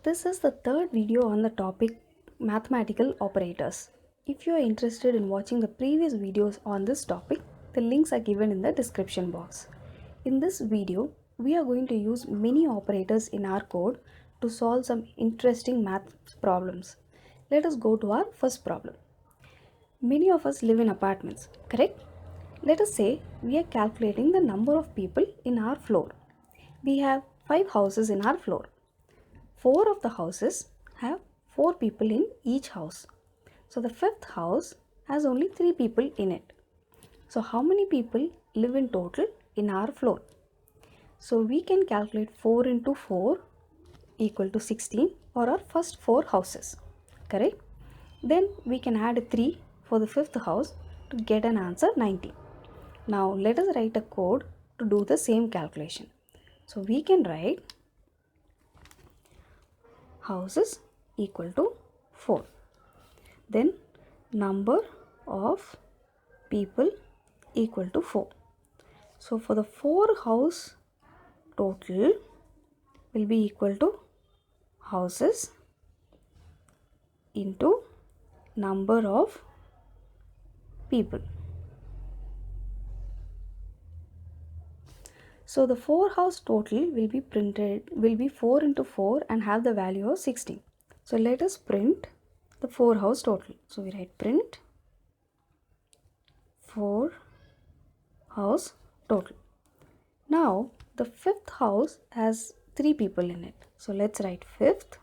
This is the third video on the topic mathematical operators. If you are interested in watching the previous videos on this topic, the links are given in the description box. In this video, we are going to use many operators in our code to solve some interesting math problems. Let us go to our first problem. Many of us live in apartments, correct? Let us say we are calculating the number of people in our floor. We have 5 houses in our floor. 4 of the houses have 4 people in each house. So the fifth house has only 3 people in it. So how many people live in total in our floor? So we can calculate 4 into 4 equal to 16 for our first 4 houses. Correct? Then we can add 3 for the fifth house to get an answer 19. Now let us write a code to do the same calculation. So we can write houses equal to 4. Then number of people equal to 4. So for the 4 house total will be equal to houses into number of people. So the 4 house total will be 4 into 4 and have the value of 16. So let us print the 4 house total. So we write print 4 house total. Now the fifth house has 3 people in it. So let's write fifth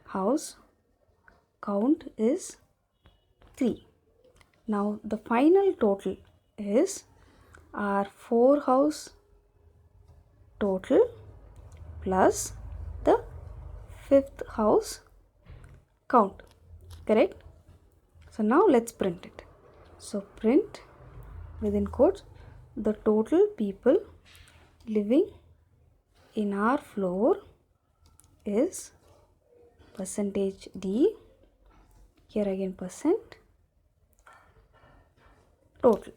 house count is 3. Now the final total is our 4 house total plus the fifth house count, correct? So now let's print it. So print within quotes the total people living in our floor is percentage D, here again percent total.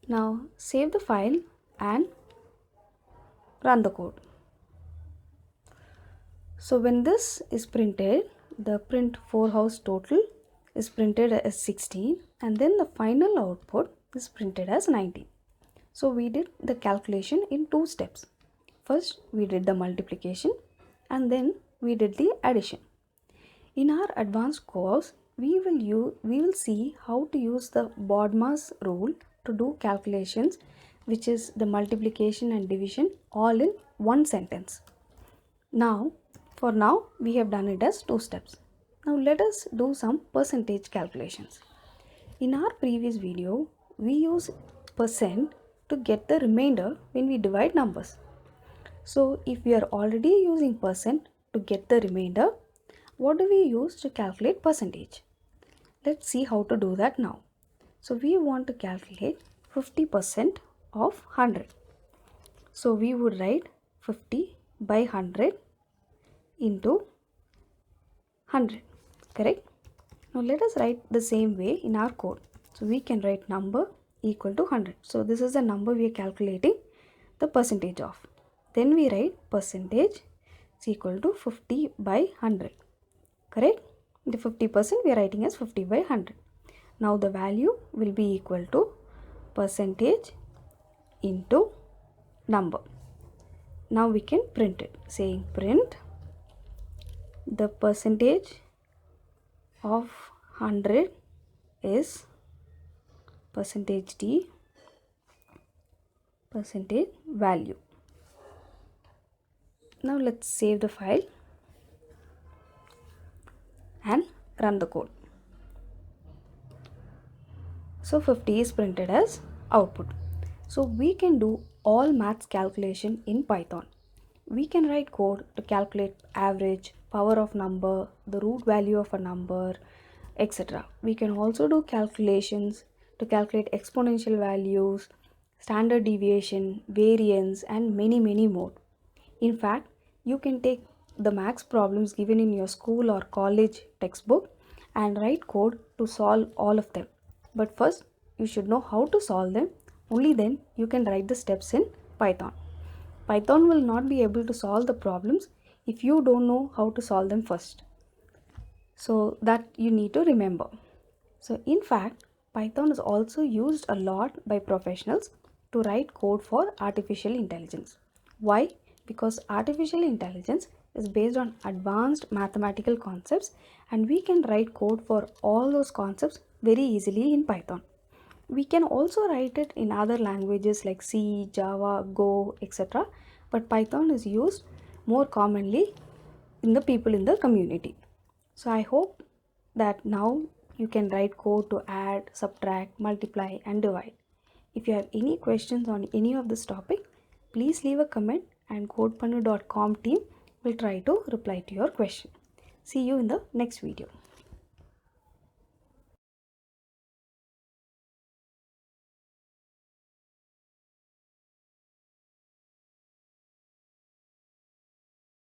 Now save the file and run the code. So when this is printed, the print 4 house total is printed as 16 and then the final output is printed as 19. So we did the calculation in 2 steps. First we did the multiplication and then we did the addition. In our advanced course, we will see how to use the BODMAS rule to do calculations, which is the multiplication and division all in one sentence. For now we have done it as 2 steps. Now let us do some percentage calculations. In our previous video, we use percent to get the remainder when we divide numbers. So if we are already using percent to get the remainder, what do we use to calculate percentage? Let's see how to do that now. So we want to calculate 50% of 100. So we would write 50 by 100 into 100, correct? Now let us write the same way in our code. So we can write number equal to 100. So this is the number we are calculating the percentage of. Then we write percentage is equal to 50 by 100, correct? The 50% we are writing as 50 by 100. Now the value will be equal to percentage into number. Now we can print it, saying print the percentage of 100 is percentage D, percentage value. Now let's save the file and run the code. So 50 is printed as output. So we can do all maths calculation in Python. We can write code to calculate average, power of number, the root value of a number, etc. We can also do calculations to calculate exponential values, standard deviation, variance, and many more. In fact, you can take the maths problems given in your school or college textbook and write code to solve all of them. But first, you should know how to solve them. Only then you can write the steps in Python. Python will not be able to solve the problems if you don't know how to solve them first. So that you need to remember. So in fact, Python is also used a lot by professionals to write code for artificial intelligence. Why? Because artificial intelligence is based on advanced mathematical concepts, and we can write code for all those concepts very easily in Python. We can also write it in other languages like C, Java, Go, etc. But Python is used more commonly in the people in the community. So I hope that now you can write code to add, subtract, multiply and divide. If you have any questions on any of this topic, please leave a comment and codepannu.com team will try to reply to your question. See you in the next video.